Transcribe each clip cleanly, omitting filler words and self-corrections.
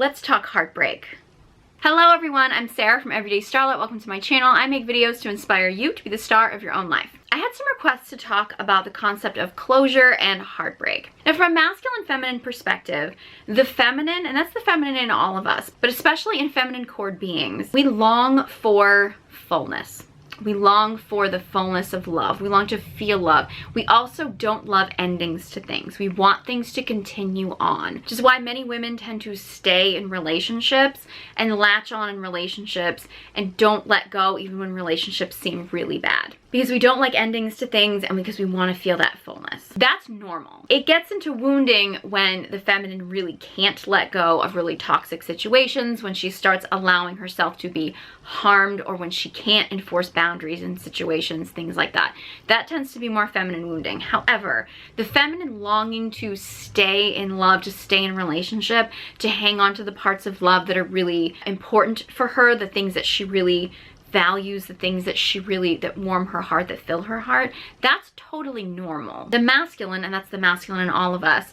Let's talk heartbreak. Hello everyone, I'm Sarah from Everyday Starlet. Welcome to my channel. I make videos to inspire you to be the star of your own life. I had some requests to talk about the concept of closure and heartbreak. Now from a masculine feminine perspective, the feminine, and that's the feminine in all of us, but especially in feminine cord beings, we long for fullness. We long for the fullness of love. We long to feel love. We also don't love endings to things. We want things to continue on, which is why many women tend to stay in relationships and latch on in relationships and don't let go even when relationships seem really bad. Because we don't like endings to things and because we want to feel that fullness. That's normal. It gets into wounding when the feminine really can't let go of really toxic situations, when she starts allowing herself to be harmed, or when she can't enforce boundaries in situations, things like that. That tends to be more feminine wounding. However, the feminine longing to stay in love, to stay in relationship, to hang on to the parts of love that are really important for her, the things that she really values, the things that warm her heart, that fill her heart, that's totally normal. The masculine, and that's the masculine in all of us,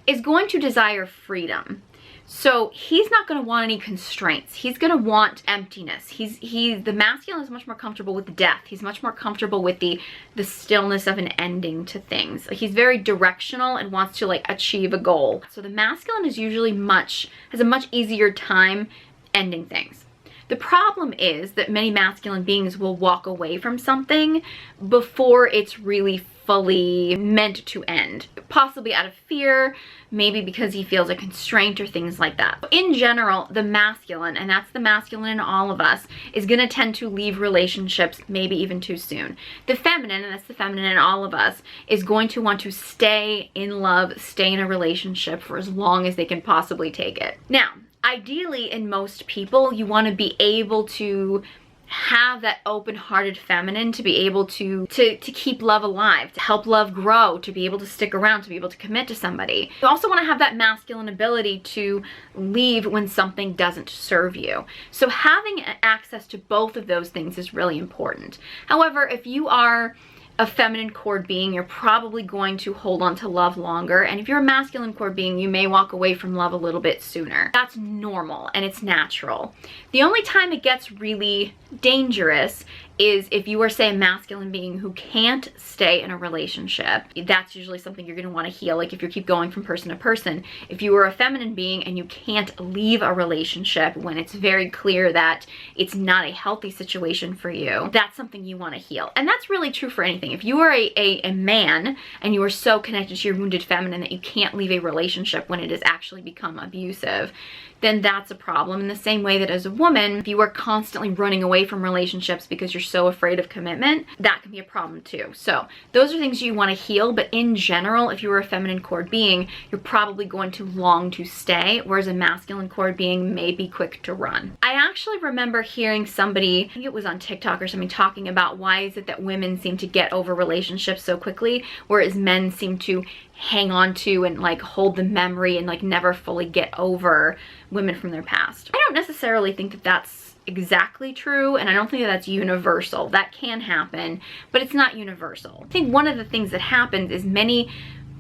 is going to desire freedom. So he's not going to want any constraints. He's going to want emptiness. The masculine is much more comfortable with death. He's much more comfortable with the stillness of an ending to things. He's very directional and wants to achieve a goal. So the masculine is usually has a much easier time ending things. The problem is that many masculine beings will walk away from something before it's really fully meant to end. Possibly out of fear, maybe because he feels a constraint or things like that. In general, the masculine, and that's the masculine in all of us, is going to tend to leave relationships maybe even too soon. The feminine, and that's the feminine in all of us, is going to want to stay in love, stay in a relationship for as long as they can possibly take it. Now, ideally, in most people, you want to be able to have that open-hearted feminine, to be able to keep love alive, to help love grow, to be able to stick around, to be able to commit to somebody. You also want to have that masculine ability to leave when something doesn't serve you. So having access to both of those things is really important. However, if you are a feminine cord being, you're probably going to hold on to love longer. And if you're a masculine cord being, you may walk away from love a little bit sooner. That's normal and it's natural. The only time it gets really dangerous is if you are, say, a masculine being who can't stay in a relationship. That's usually something you're going to want to heal, like if you keep going from person to person. If you are a feminine being and you can't leave a relationship when it's very clear that it's not a healthy situation for you, that's something you want to heal. And that's really true for anything. If you are a man and you are so connected to your wounded feminine that you can't leave a relationship when it has actually become abusive, then that's a problem. In the same way that as a woman, if you are constantly running away from relationships because you're so afraid of commitment, that can be a problem too. So those are things you want to heal, but in general, if you were a feminine cord being, you're probably going to long to stay, whereas a masculine cord being may be quick to run. I actually remember hearing somebody, I think it was on TikTok or something, talking about why is it that women seem to get over relationships so quickly, whereas men seem to hang on to and hold the memory and never fully get over women from their past. I don't necessarily think that that's exactly true, and I don't think that that's universal. That can happen, but it's not universal. I think one of the things that happens is many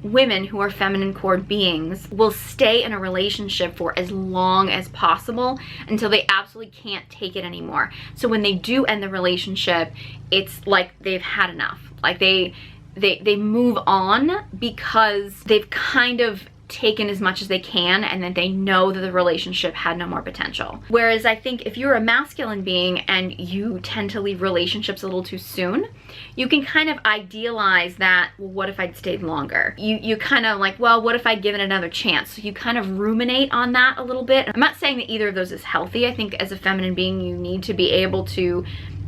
women who are feminine cord beings will stay in a relationship for as long as possible until they absolutely can't take it anymore. So when they do end the relationship, it's like they've had enough. They move on because they've kind of taken as much as they can, and then they know that the relationship had no more potential. Whereas I think if you're a masculine being and you tend to leave relationships a little too soon, you can kind of idealize that, well, what if I'd stayed longer? You kind of well, what if I'd given it another chance? So you kind of ruminate on that a little bit. I'm not saying that either of those is healthy. I think as a feminine being, you need to be able to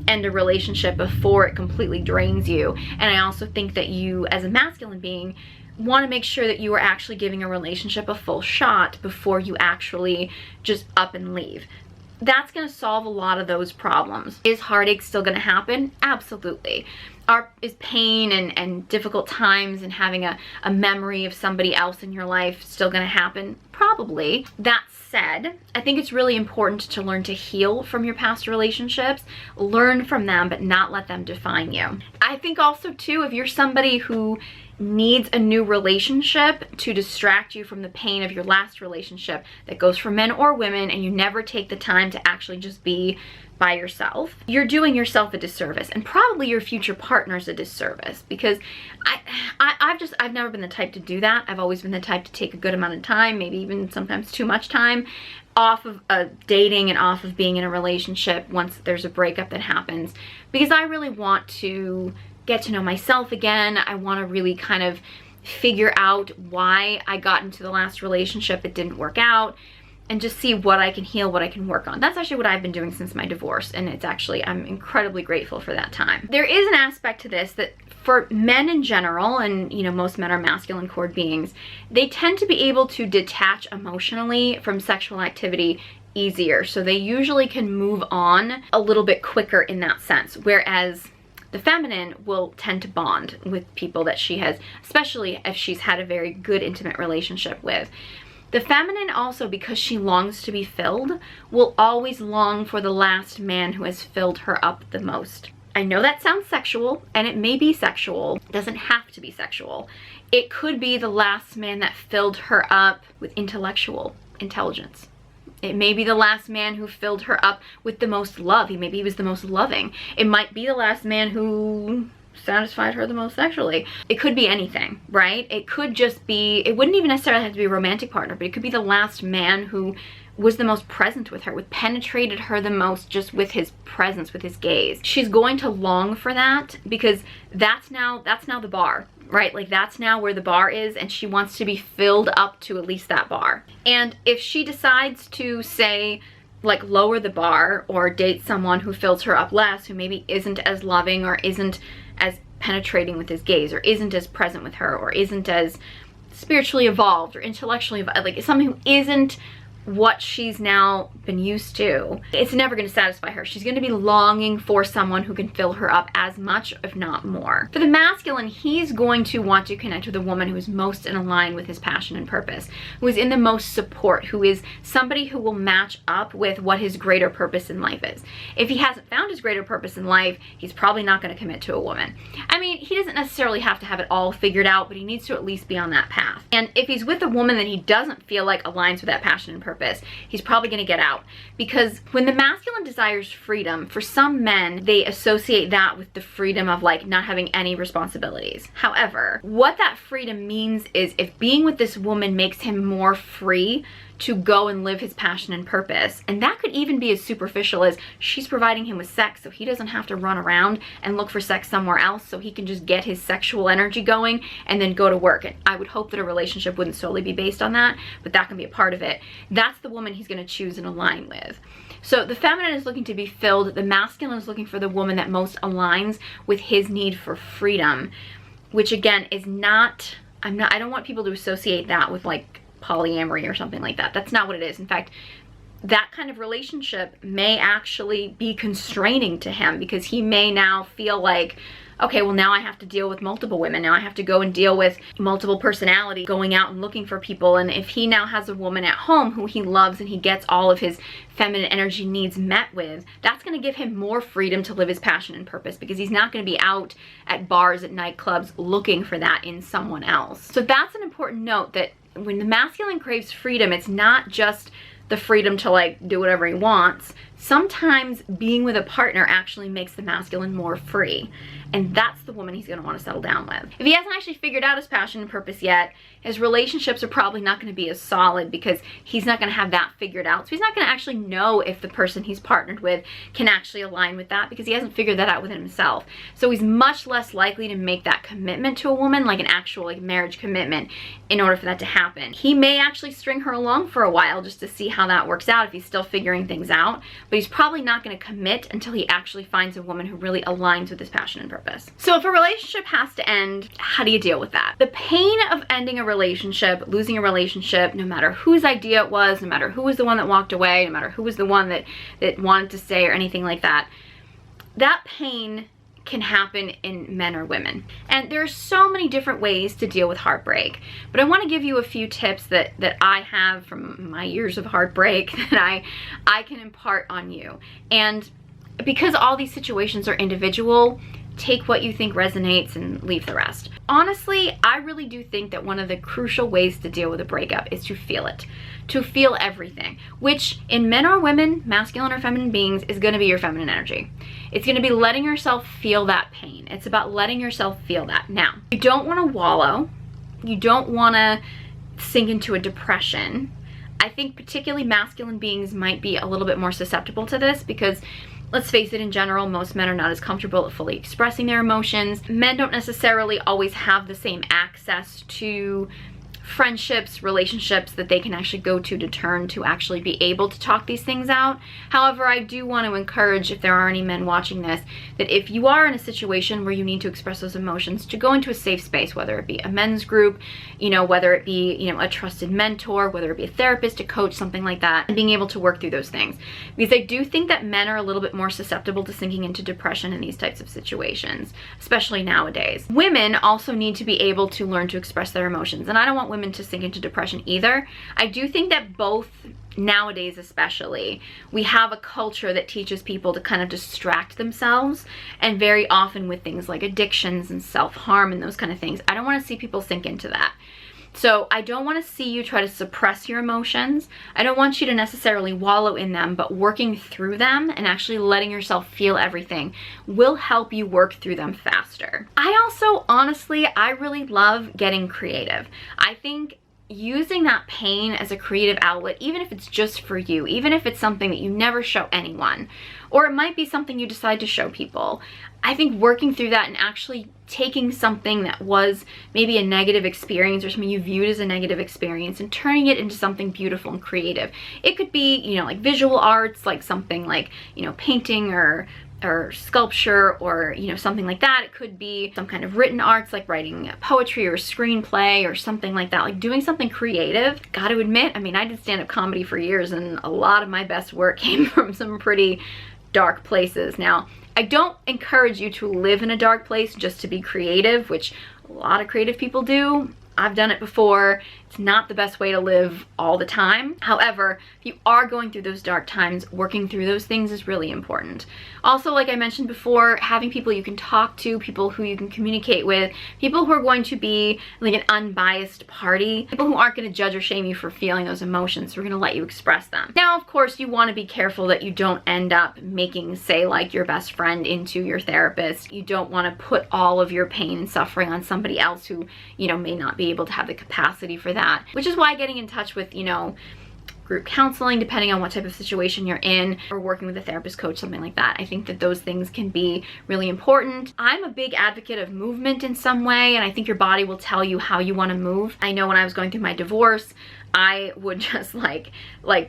end a relationship before it completely drains you. And I also think that you, as a masculine being, want to make sure that you are actually giving a relationship a full shot before you actually just up and leave. That's going to solve a lot of those problems. Is heartache still going to happen? Absolutely. is pain and difficult times and having a memory of somebody else in your life still gonna happen? Probably. That said, I think it's really important to learn to heal from your past relationships, learn from them, but not let them define you. I think also too, if you're somebody who needs a new relationship to distract you from the pain of your last relationship, that goes for men or women, and you never take the time to actually just be by yourself, you're doing yourself a disservice, and probably your future partner's a disservice, because I've never been the type to do that. I've always been the type to take a good amount of time, maybe even sometimes too much time, off of dating and off of being in a relationship once there's a breakup that happens, because I really want to get to know myself again. I want to really kind of figure out why I got into the last relationship that didn't work out, and just see what I can heal, what I can work on. That's actually what I've been doing since my divorce, and it's actually, I'm incredibly grateful for that time. There is an aspect to this that for men in general, and you know, most men are masculine cord beings, they tend to be able to detach emotionally from sexual activity easier. So they usually can move on a little bit quicker in that sense, whereas the feminine will tend to bond with people that she has, especially if she's had a very good intimate relationship with. The feminine also, because she longs to be filled, will always long for the last man who has filled her up the most. I know that sounds sexual, and it may be sexual. It doesn't have to be sexual. It could be the last man that filled her up with intellectual intelligence. It may be the last man who filled her up with the most love. Maybe he was the most loving. It might be the last man who satisfied her the most sexually. It could be anything, right? It could just be, it wouldn't even necessarily have to be a romantic partner, but it could be the last man who was the most present with her, penetrated her the most just with his presence, with his gaze. She's going to long for that, because that's now the bar, right? Like, that's now where the bar is, and she wants to be filled up to at least that bar. And if she decides to, say, like, lower the bar or date someone who fills her up less, who maybe isn't as loving or isn't as penetrating with his gaze, or isn't as present with her, or isn't as spiritually evolved or intellectually evolved, like someone who isn't what she's now been used to, it's never going to satisfy her. She's going to be longing for someone who can fill her up as much, if not more. For the masculine, he's going to want to connect with a woman who is most in line with his passion and purpose, who is in the most support, who is somebody who will match up with what his greater purpose in life is. If he hasn't found his greater purpose in life, he's probably not going to commit to a woman. I mean, he doesn't necessarily have to have it all figured out, but he needs to at least be on that path. And if he's with a woman that he doesn't feel like aligns with that passion and purpose, he's probably going to get out. Because when the masculine desires freedom, for some men, they associate that with the freedom of like not having any responsibilities. However, what that freedom means is, if being with this woman makes him more free to go and live his passion and purpose, and that could even be as superficial as she's providing him with sex so he doesn't have to run around and look for sex somewhere else, so he can just get his sexual energy going and then go to work. And I would hope that a relationship wouldn't solely be based on that, but that can be a part of it. That's the woman he's going to choose and align with. So the feminine is looking to be filled, the masculine is looking for the woman that most aligns with his need for freedom, which again is not, I don't want people to associate that with like polyamory or something like that. That's not what it is. In fact, that kind of relationship may actually be constraining to him, because he may now feel like, okay, well, now I have to deal with multiple women. Now I have to go and deal with multiple personalities, going out and looking for people. And if he now has a woman at home who he loves and he gets all of his feminine energy needs met with, that's going to give him more freedom to live his passion and purpose, because he's not going to be out at bars, at nightclubs, looking for that in someone else. So that's an important note, that when the masculine craves freedom, it's not just the freedom to like do whatever he wants. Sometimes being with a partner actually makes the masculine more free, and that's the woman he's going to want to settle down with. If he hasn't actually figured out his passion and purpose yet, his relationships are probably not going to be as solid, because he's not going to have that figured out. So he's not going to actually know if the person he's partnered with can actually align with that, because he hasn't figured that out within himself. So he's much less likely to make that commitment to a woman, like an actual like marriage commitment, in order for that to happen. He may actually string her along for a while just to see how that works out if he's still figuring things out, but he's probably not going to commit until he actually finds a woman who really aligns with his passion and purpose. So if a relationship has to end, how do you deal with that? The pain of ending a relationship, losing a relationship, no matter whose idea it was, no matter who was the one that walked away, no matter who was the one that wanted to stay or anything like that, that pain can happen in men or women. And there are so many different ways to deal with heartbreak, but I want to give you a few tips that I have from my years of heartbreak that I can impart on you. And because all these situations are individual, take what you think resonates and leave the rest. Honestly, I really do think that one of the crucial ways to deal with a breakup is to feel it, to feel everything, which in men or women, masculine or feminine beings, is going to be your feminine energy. It's going to be letting yourself feel that pain. It's about letting yourself feel that. Now, you don't want to wallow. You don't want to sink into a depression. I think particularly masculine beings might be a little bit more susceptible to this because, let's face it, in general, most men are not as comfortable at fully expressing their emotions. Men don't necessarily always have the same access to friendships, relationships that they can actually go to turn to actually be able to talk these things out. However, I do want to encourage, if there are any men watching this, that if you are in a situation where you need to express those emotions, to go into a safe space, whether it be a men's group, whether it be, a trusted mentor, whether it be a therapist, a coach, something like that, and being able to work through those things. Because I do think that men are a little bit more susceptible to sinking into depression in these types of situations, especially nowadays. Women also need to be able to learn to express their emotions, and I don't want women to sink into depression either. I do think that both, nowadays especially, we have a culture that teaches people to kind of distract themselves, and very often with things like addictions and self-harm and those kind of things. I don't want to see people sink into that. So I don't want to see you try to suppress your emotions. I don't want you to necessarily wallow in them, but working through them and actually letting yourself feel everything will help you work through them faster. I also, honestly, I really love getting creative. I think using that pain as a creative outlet, even if it's just for you, even if it's something that you never show anyone, or it might be something you decide to show people, I think working through that and actually taking something that was maybe a negative experience or something you viewed as a negative experience and turning it into something beautiful and creative. It could be, like visual arts, like something like, painting or sculpture or something like that. It could be some kind of written arts, like writing poetry or a screenplay or something like that, like doing something creative. Gotta admit, I mean, I did stand-up comedy for years and a lot of my best work came from some pretty dark places. Now, I don't encourage you to live in a dark place just to be creative, which a lot of creative people do. I've done it before. It's not the best way to live all the time. However, if you are going through those dark times, working through those things is really important. Also, like I mentioned before, having people you can talk to, people who you can communicate with, people who are going to be like an unbiased party, people who aren't going to judge or shame you for feeling those emotions, who are going to let you express them. Now, of course, you want to be careful that you don't end up making, say, like your best friend into your therapist. You don't want to put all of your pain and suffering on somebody else who, may not be able to have the capacity for that, which is why getting in touch with, group counseling, depending on what type of situation you're in, or working with a therapist, coach, something like that. I think that those things can be really important. I'm a big advocate of movement in some way, and I think your body will tell you how you want to move. I know when I was going through my divorce, I would just like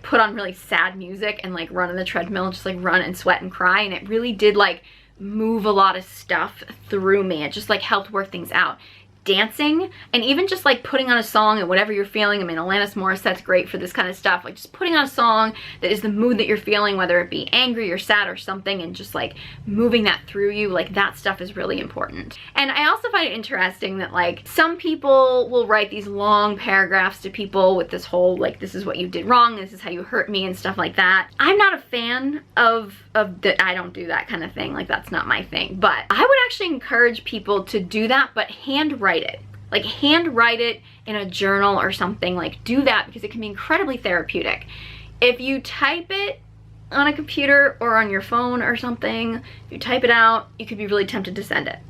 put on really sad music and like run on the treadmill, just like run and sweat and cry, and it really did like move a lot of stuff through me. It just like helped work things out. Dancing, and even just like putting on a song and whatever you're feeling. I mean, Alanis Morissette's great for this kind of stuff, like just putting on a song that is the mood that you're feeling, whether it be angry or sad or something, and just like moving that through you, like that stuff is really important. And I also find it interesting that like some people will write these long paragraphs to people with this whole like, this is what you did wrong, this is how you hurt me and stuff like that. I'm not a fan of that. I don't do that kind of thing, like that's not my thing. But I would actually encourage people to do that, but handwrite it. Like handwrite it in a journal or something. Like do that, because it can be incredibly therapeutic. If you type it on a computer or on your phone or something, if you type it out, you could be really tempted to send it.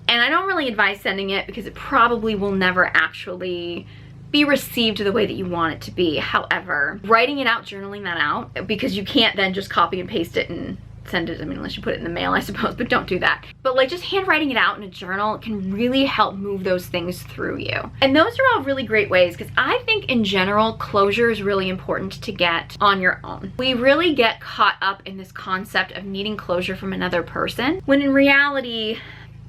And I don't really advise sending it because it probably will never actually be received the way that you want it to be. However, writing it out, journaling that out, because you can't then just copy and paste it and send it, I mean, unless you put it in the mail, I suppose, but don't do that. But like just handwriting it out in a journal can really help move those things through you. And those are all really great ways, because I think in general, closure is really important to get on your own. We really get caught up in this concept of needing closure from another person, when in reality,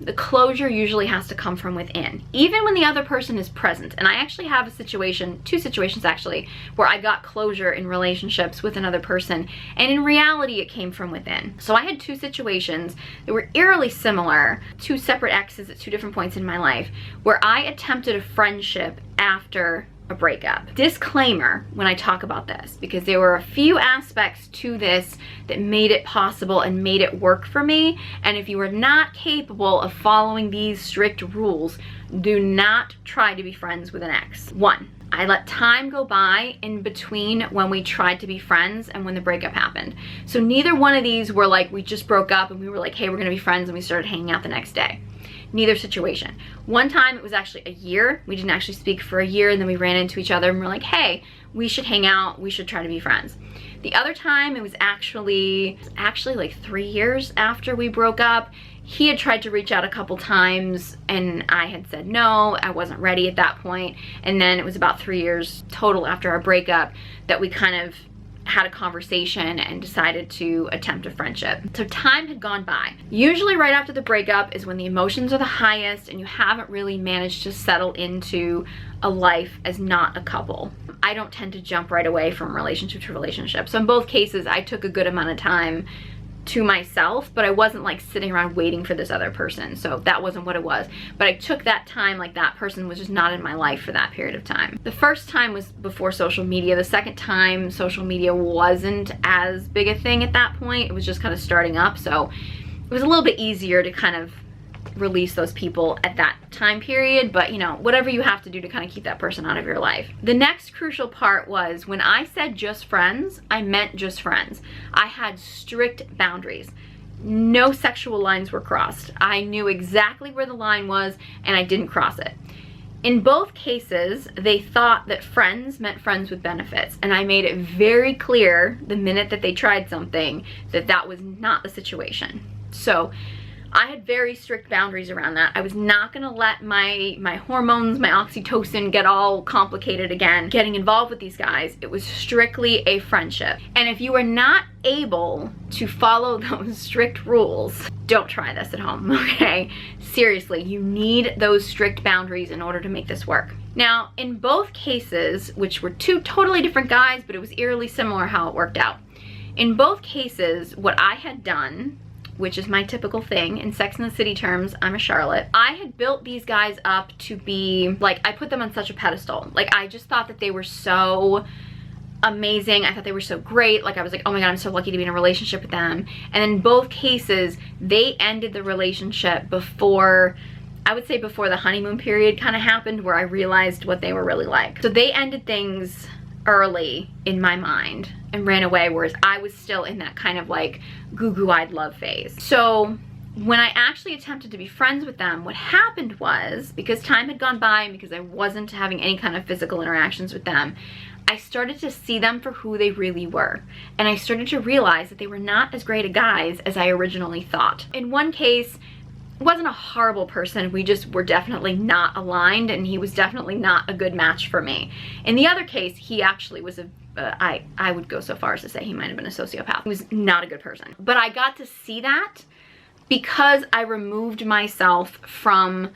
the closure usually has to come from within, even when the other person is present. And I actually have a situation, two situations actually, where I got closure in relationships with another person, and in reality it came from within. So I had two situations that were eerily similar, two separate exes at two different points in my life, where I attempted a friendship after a breakup. Disclaimer when I talk about this, because there were a few aspects to this that made it possible and made it work for me. And if you are not capable of following these strict rules, do not try to be friends with an ex. One, I let time go by in between when we tried to be friends and when the breakup happened. So neither one of these were like, we just broke up and we were like, hey, we're gonna be friends, and we started hanging out the next day. Neither situation. One time it was actually a year. We didn't actually speak for a year, and then we ran into each other and we're like, hey, we should hang out, we should try to be friends. The other time it was actually like 3 years after we broke up. He had tried to reach out a couple times and I had said no, I wasn't ready at that point. And then it was about 3 years total after our breakup that we kind of had a conversation and decided to attempt a friendship. So time had gone by. Usually right after the breakup is when the emotions are the highest and you haven't really managed to settle into a life as not a couple. I don't tend to jump right away from relationship to relationship. So in both cases, I took a good amount of time to myself, but I wasn't like sitting around waiting for this other person. So that wasn't what it was. But I took that time, like that person was just not in my life for that period of time. The first time was before social media. The second time, social media wasn't as big a thing at that point. It was just kind of starting up. So it was a little bit easier to kind of release those people at that time period, but you know, whatever you have to do to kind of keep that person out of your life. The next crucial part was when I said just friends, I meant just friends. I had strict boundaries. No sexual lines were crossed. I knew exactly where the line was and I didn't cross it. In both cases, they thought that friends meant friends with benefits, and I made it very clear the minute that they tried something that that was not the situation. So I had very strict boundaries around that. I was not gonna let my hormones, my oxytocin get all complicated again getting involved with these guys. It was strictly a friendship. And if you are not able to follow those strict rules, don't try this at home, okay? Seriously, you need those strict boundaries in order to make this work. Now, in both cases, which were two totally different guys, but it was eerily similar how it worked out. In both cases, what I had done, which is my typical thing in Sex and the City terms, I'm a Charlotte. I had built these guys up to be, like, I put them on such a pedestal. Like, I just thought that they were so amazing. I thought they were so great. Like, I was like, oh my God, I'm so lucky to be in a relationship with them. And in both cases, they ended the relationship before, I would say before the honeymoon period kind of happened, where I realized what they were really like. So they ended things early in my mind and ran away, whereas I was still in that kind of like goo-goo-eyed love phase. So when I actually attempted to be friends with them, what happened was, because time had gone by and because I wasn't having any kind of physical interactions with them, I started to see them for who they really were. And I started to realize that they were not as great a guys as I originally thought. In one case, wasn't a horrible person, we just were definitely not aligned, and he was definitely not a good match for me. In the other case, he actually was I would go so far as to say he might have been a sociopath. He was not a good person. But I got to see that because I removed myself from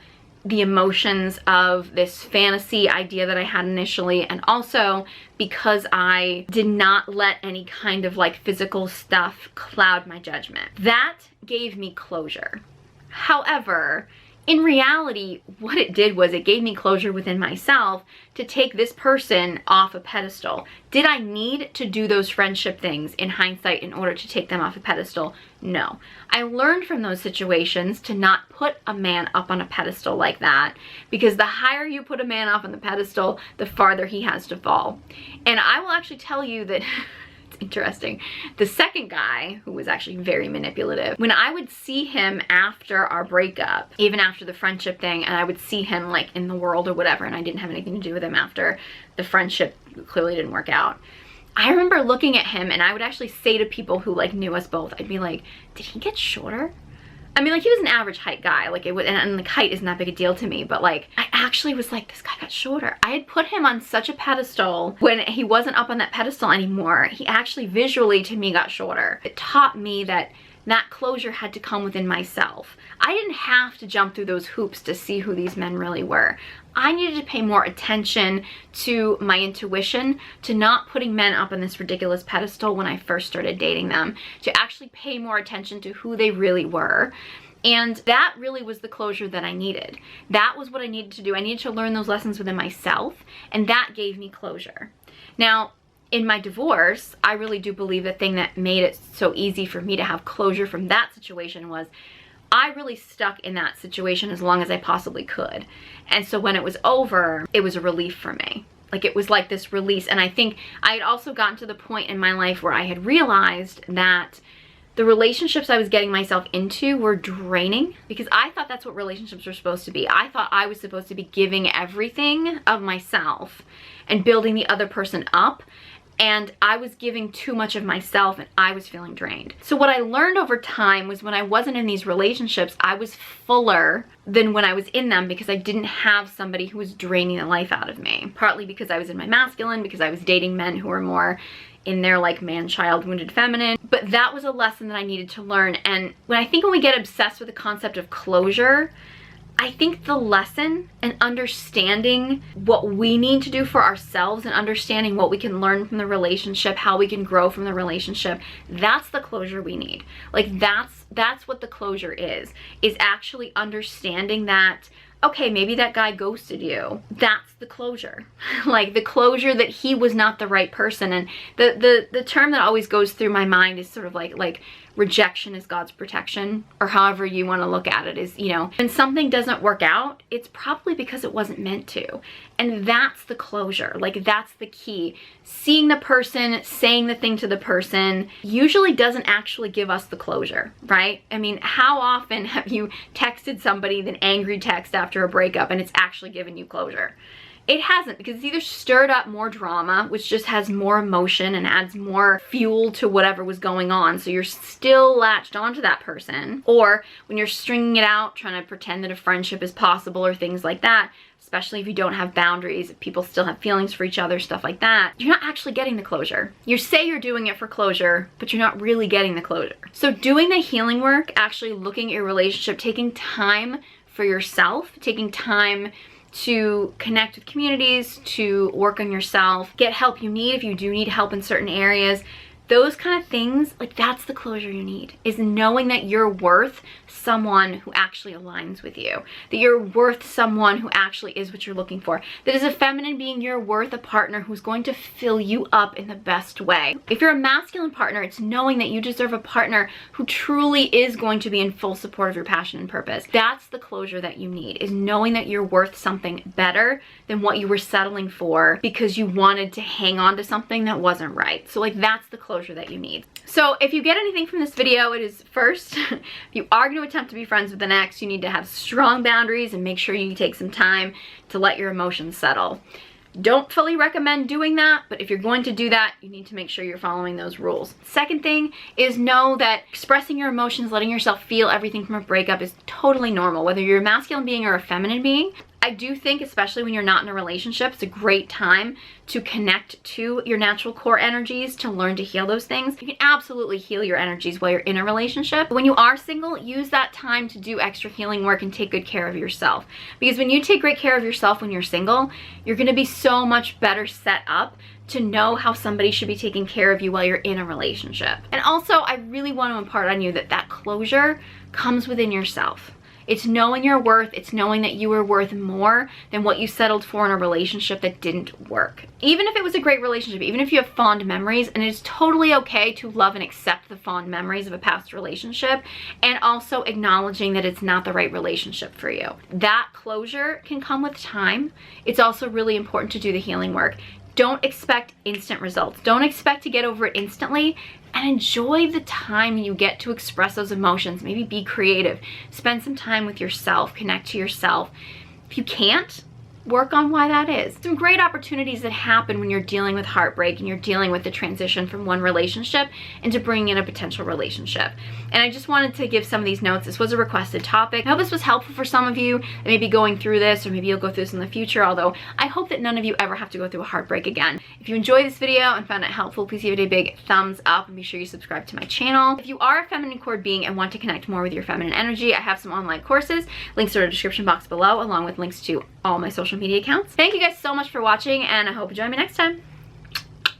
the emotions of this fantasy idea that I had initially, and also because I did not let any kind of like physical stuff cloud my judgment. That gave me closure. However, in reality, what it did was it gave me closure within myself to take this person off a pedestal. Did I need to do those friendship things in hindsight in order to take them off a pedestal? No. I learned from those situations to not put a man up on a pedestal like that, because the higher you put a man up on the pedestal, the farther he has to fall. And I will actually tell you that interesting. The second guy, who was actually very manipulative, when I would see him after our breakup, even after the friendship thing, and I would see him like in the world or whatever, and I didn't have anything to do with him after the friendship clearly didn't work out, I remember looking at him and I would actually say to people who like knew us both, I'd be like, did he get shorter? I mean, like, he was an average height guy, like, it would, and like height isn't that big a deal to me, but like, I actually was like, this guy got shorter. I had put him on such a pedestal. When he wasn't up on that pedestal anymore, he actually visually to me got shorter. It taught me that that closure had to come within myself. I didn't have to jump through those hoops to see who these men really were. I needed to pay more attention to my intuition, to not putting men up on this ridiculous pedestal when I first started dating them, to actually pay more attention to who they really were. And that really was the closure that I needed. That was what I needed to do. I needed to learn those lessons within myself, and that gave me closure. Now, in my divorce, I really do believe the thing that made it so easy for me to have closure from that situation was I really stuck in that situation as long as I possibly could. And so when it was over, it was a relief for me. Like, it was like this release. And I think I had also gotten to the point in my life where I had realized that the relationships I was getting myself into were draining, because I thought that's what relationships were supposed to be. I thought I was supposed to be giving everything of myself and building the other person up. And I was giving too much of myself and I was feeling drained. So what I learned over time was when I wasn't in these relationships, I was fuller than when I was in them, because I didn't have somebody who was draining the life out of me. Partly because I was in my masculine, because I was dating men who were more in their like man, child, wounded feminine. But that was a lesson that I needed to learn. And when we get obsessed with the concept of closure, I think the lesson and understanding what we need to do for ourselves and understanding what we can learn from the relationship, how we can grow from the relationship, that's the closure we need. Like, that's what the closure is actually understanding that, okay, maybe that guy ghosted you. That's the closure. Like, the closure that he was not the right person. And the term that always goes through my mind is sort of like rejection is God's protection, or however you want to look at it, is, you know, when something doesn't work out, it's probably because it wasn't meant to. And that's the closure. Like, that's the key. Seeing the person, saying the thing to the person usually doesn't actually give us the closure, right? I mean, how often have you texted somebody an angry text after a breakup and it's actually given you closure? It hasn't, because it's either stirred up more drama, which just has more emotion and adds more fuel to whatever was going on, so you're still latched onto that person, or when you're stringing it out, trying to pretend that a friendship is possible or things like that, especially if you don't have boundaries, if people still have feelings for each other, stuff like that, you're not actually getting the closure. You say you're doing it for closure, but you're not really getting the closure. So doing the healing work, actually looking at your relationship, taking time for yourself, taking time to connect with communities, to work on yourself, get help you need if you do need help in certain areas. Those kind of things, like, that's the closure you need, is knowing that you're worth someone who actually aligns with you, that you're worth someone who actually is what you're looking for, that as a feminine being, you're worth a partner who's going to fill you up in the best way. If you're a masculine partner, it's knowing that you deserve a partner who truly is going to be in full support of your passion and purpose. That's the closure that you need, is knowing that you're worth something better than what you were settling for because you wanted to hang on to something that wasn't right. So, like, that's the closure that you need. So if you get anything from this video, it is, first, if you are going to attempt to be friends with an ex, you need to have strong boundaries and make sure you take some time to let your emotions settle. Don't fully recommend doing that, but if you're going to do that, you need to make sure you're following those rules. Second thing is, know that expressing your emotions, letting yourself feel everything from a breakup is totally normal, whether you're a masculine being or a feminine being. I do think, especially when you're not in a relationship, it's a great time to connect to your natural core energies, to learn to heal those things. You can absolutely heal your energies while you're in a relationship. When you are single, use that time to do extra healing work and take good care of yourself. Because when you take great care of yourself when you're single, you're going to be so much better set up to know how somebody should be taking care of you while you're in a relationship. And also, I really want to impart on you that that closure comes within yourself. It's knowing your worth. It's knowing that you are worth more than what you settled for in a relationship that didn't work. Even if it was a great relationship, even if you have fond memories, and it's totally okay to love and accept the fond memories of a past relationship, and also acknowledging that it's not the right relationship for you. That closure can come with time. It's also really important to do the healing work. Don't expect instant results. Don't expect to get over it instantly, and enjoy the time you get to express those emotions. Maybe be creative. Spend some time with yourself. Connect to yourself. If you can't, work on why that is. Some great opportunities that happen when you're dealing with heartbreak and you're dealing with the transition from one relationship into bringing in a potential relationship. And I just wanted to give some of these notes. This was a requested topic. I hope this was helpful for some of you that may be going through this, or maybe you'll go through this in the future, although I hope that none of you ever have to go through a heartbreak again. If you enjoyed this video and found it helpful, please give it a big thumbs up and be sure you subscribe to my channel. If you are a feminine cord being and want to connect more with your feminine energy, I have some online courses. Links are in the description box below, along with links to all my social media accounts. Thank you guys so much for watching, and I hope you join me next time.